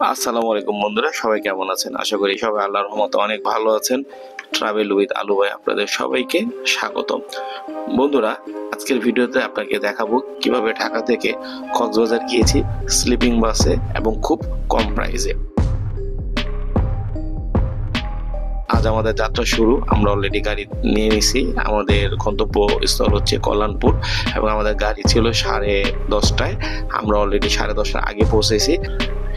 আসসালামু আলাইকুম বন্ধুরা, সবাই কেমন আছেন? আশা করি সবাই আল্লাহর রহমতে অনেক ভালো আছেন। ট্রাভেল উইথ আলু ভাই আপনাদের সবাইকে স্বাগতম। বন্ধুরা, আজকের ভিডিওতে আপনাকে দেখাবো কিভাবে ঢাকা থেকে কক্সবাজার গিয়েছি স্লিপিং বাসে এবং খুব কম প্রাইসে। আজ আমাদের যাত্রা শুরু। আমরা অলরেডি গাড়ি নিয়ে নিছি। আমাদের গন্তব্যস্থল হচ্ছে কল্যাণপুর এবং আমাদের গাড়ি ছিল 10:30টায়। আমরা অলরেডি 10:30টার আগে পৌঁছেছি,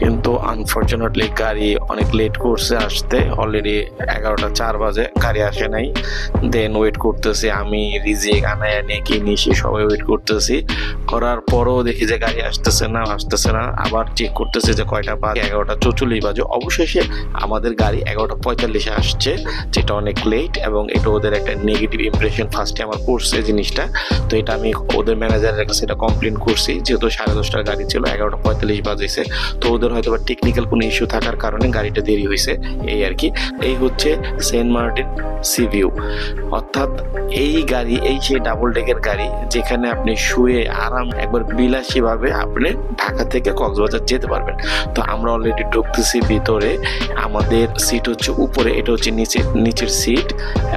কিন্তু আনফরচুনেটলি গাড়ি অনেক লেট করছে আসতে। অলরেডি 11:04 বাজে, গাড়ি আসে নাই। দেন ওয়েট করতেছি, আমি রিজিক আনায়া নিয়ে কি নিশি সবাই ওয়েট করতেছি। করার পরও দেখি যে গাড়ি আসতেছে না। আবার চেক করতেছি যে কয়টা বাজে, 11:44 বাজে। অবশেষে আমাদের গাড়ি 11:45-এ আসছে, যেটা অনেক লেট এবং এটা ওদের একটা নেগেটিভ ইমপ্রেশন ফার্স্টে আমার পড়ছে জিনিসটা। তো এটা আমি ওদের ম্যানেজারের কাছে এটা কমপ্লেন করছি, যেহেতু 10:30টার গাড়ি ছিল, 11:45 বাজেছে। তো ওদের হয়তো বা টেকনিক্যাল কোনো ইস্যু থাকার কারণে গাড়িটা দেরি হয়েছে, এই আর কি। এই হচ্ছে সেন্ট মার্টিন সি ভিউ, অর্থাৎ এই গাড়ি, এই সেই ডাবল ডেকের গাড়ি যেখানে আপনি শুয়ে আরাম একবার বিলাসী ভাবে আপনি ঢাকা থেকে কক্সবাজার যেতে পারবেন। তো আমরা অলরেডি ঢুকতেছি ভিতরে। আমাদের সিট হচ্ছে উপরে, এটা হচ্ছে নিচের সিট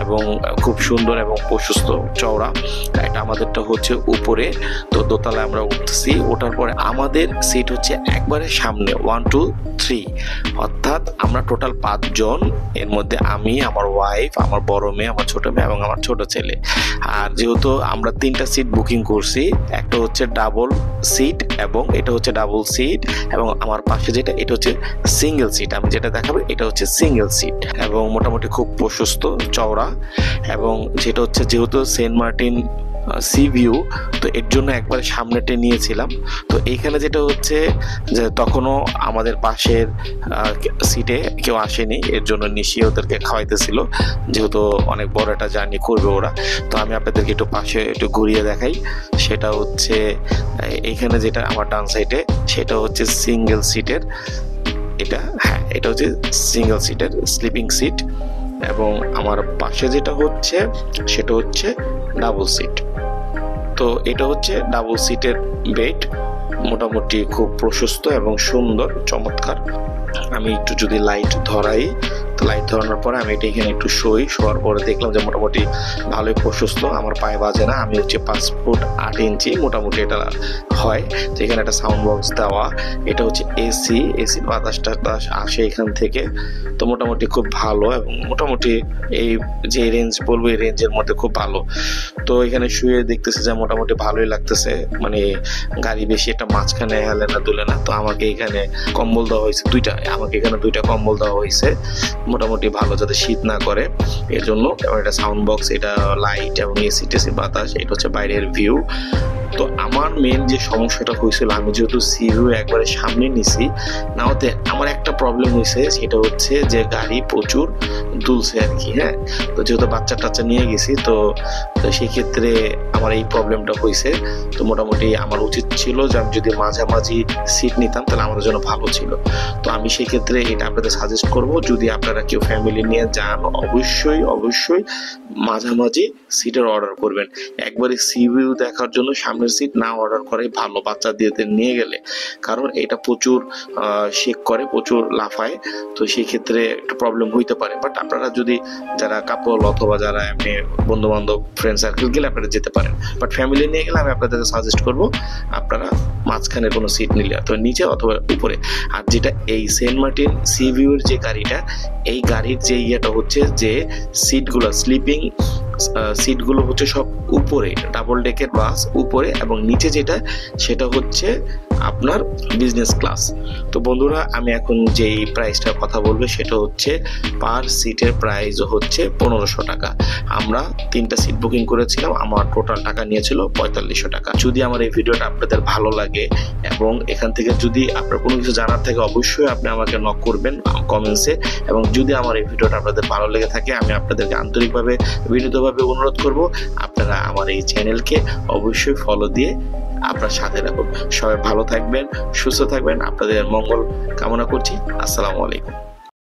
এবং খুব সুন্দর এবং প্রশস্ত চওড়া। এটা আমাদেরটা হচ্ছে উপরে। তো দোতলায় আমরা উঠতেছি। ওঠার পরে আমাদের সিট হচ্ছে একবারে সামনে 1, 2, 3, অর্থাৎ আমরা টোটাল 5 জন। এর মধ্যে আমি, আমার ওয়াইফ, আমার বড় মেয়ে, আমার ছোট মেয়ে এবং আমার ছোট ছেলে। আর যেহেতু আমরা 3টা সিট বুকিং করছি, একটা হচ্ছে ডাবল সিট এবং এটা হচ্ছে ডাবল সিট এবং আমার পাশে যেটা, এটা হচ্ছে সিঙ্গেল সিট। আমি যেটা দেখাবো এটা হচ্ছে সিঙ্গেল সিট এবং মোটামুটি খুব প্রশস্ত চওড়া। এবং যেটা হচ্ছে যেহেতু সেন্ট মার্টিন সি ভিউ, তো এর জন্য একবার সামনেটে নিয়েছিলাম। তো এইখানে যেটা হচ্ছে যে তখনও আমাদের পাশের সিটে কেউ আসেনি, এর জন্য নিশি ওদেরকে খাওয়াইতেছিল, যেহেতু অনেক বড় একটা জার্নি করবে ওরা। তো আমি আপনাদেরকে একটু পাশে একটু ঘুরিয়ে দেখাই। সেটা হচ্ছে এইখানে যেটা আমার ডান সাইডে, সেটা হচ্ছে সিঙ্গেল সিটের, এটা হচ্ছে সিঙ্গেল সিটের স্লিপিং সিট এবং আমার পাশে যেটা হচ্ছে সেটা হচ্ছে ডাবল সিট। তো এটা হচ্ছে ডাবল সিটের বেড, মোটামুটি খুব প্রশস্ত এবং সুন্দর, চমৎকার। আমি একটু যদি লাইট ধরাই, তো লাইট ধরানোর পরে আমি এটা এখানে একটু শোয়ার পরে দেখলাম যে মোটামুটি ভালোই প্রশস্ত, আমার পায়ে বাজে না। আমি হচ্ছে 5 ফুট 8 ইঞ্চি মোটামুটি এটা হয়। তো এখানে একটা সাউন্ড বক্স দেওয়া, এটা হচ্ছে এসি বাতাস আসে এখান থেকে। তো মোটামুটি খুব ভালো এবং মোটামুটি এই যে রেঞ্জ বলবো, এই রেঞ্জের মধ্যে খুব ভালো। তো এখানে শুয়ে দেখতেছে যে মোটামুটি ভালোই লাগতেছে, মানে গাড়ি বেশি একটা মাঝখানে হেলে না দুলে না। তো আমাকে এখানে কম্বল দেওয়া হয়েছে আমাকে এখানে 2টা কম্বল দেওয়া হয়েছে, মোটামুটি ভালো যাতে শীত না করে এর জন্য। এবং এটা সাউন্ড বক্স, এটা লাইট এবং এসি বাতাস, এটা হচ্ছে বাইরের ভিউ। তো আমার মেন যে সমস্যাটা হয়েছিল, আমি যেহেতু সি ভিউ একবারে সামনে নিছি, না হতে আমার একটা প্রবলেম হয়েছে, সেটা হচ্ছে যে গাড়ি প্রচুর দুলছে আর কি। তো যেহেতু বাচ্চা নিয়ে গেছি, তো সেই ক্ষেত্রে আমার এই প্রবলেমটা হয়েছে। তো মোটামুটি আমার উচিত ছিল যে আমি যদি মাঝামাঝি সিট নিতাম তাহলে আমাদের জন্য ভালো ছিল। তো আমি সেই ক্ষেত্রে এটা আপনাদের সাজেস্ট করব, যদি আপনারা কেউ ফ্যামিলি নিয়ে যান, অবশ্যই মাঝামাঝি সিটের অর্ডার করবেন। একবারে সি ভিউ দেখার জন্য সামনের সিট না অর্ডার করাই ভালো বাচ্চা দিয়ে নিয়ে গেলে, কারণ এটা প্রচুর শেক করে, প্রচুর লাফায়। তো সেই ক্ষেত্রে একটু প্রবলেম হইতে পারে। বাট আপনারা যদি যারা কাপল অথবা যারা এমনি বন্ধু বান্ধব ফ্রেন্ড সার্কেল গেলে আপনারা যেতে পারেন। বাট ফ্যামিলি নিয়ে গেলে আমি আপনাদেরকে সাজেস্ট করব আপনারা মাঝখানে কোনো সিট নিলে তো নিচে অথবা উপরে। আর যেটা এই সেন্ট মার্টিন সি ভিউর যে গাড়িটা, এই গাড়ির যে ইয়েটা হচ্ছে যে সিটগুলো, স্লিপিং সিটগুলো হচ্ছে সব উপরে, ডাবল ডেকের বাস উপরে, এবং নিচে যেটা সেটা হচ্ছে আপনার বিজনেস ক্লাস। তো বন্ধুরা, আমি এখন যেই প্রাইসটার কথা বলবো সেটা হচ্ছে পার সিটের প্রাইস হচ্ছে 1500 টাকা। আমরা 3টা সিট বুকিং করেছিলাম, আমার টোটাল টাকা নিয়েছিল 4500 টাকা। যদি আমার এই ভিডিওটা আপনাদের ভালো লাগে এবং এখান থেকে যদি আপনার কোনো কিছু জানার থাকে, অবশ্যই আপনি আমাকে নক করবেন কমেন্টসে। এবং যদি আমার এই ভিডিওটা আপনাদের ভালো লেগে থাকে, আমি আপনাদেরকে আন্তরিকভাবে বিনীতভাবে অনুরোধ করব আপনারা আমার এই চ্যানেলকে অবশ্যই ফলো দিয়ে আপনার সাথে রাখুন। সবাই ভালো থাকবেন, সুস্থ থাকবেন, আপনাদের মঙ্গল কামনা করছি। আসসালামু আলাইকুম।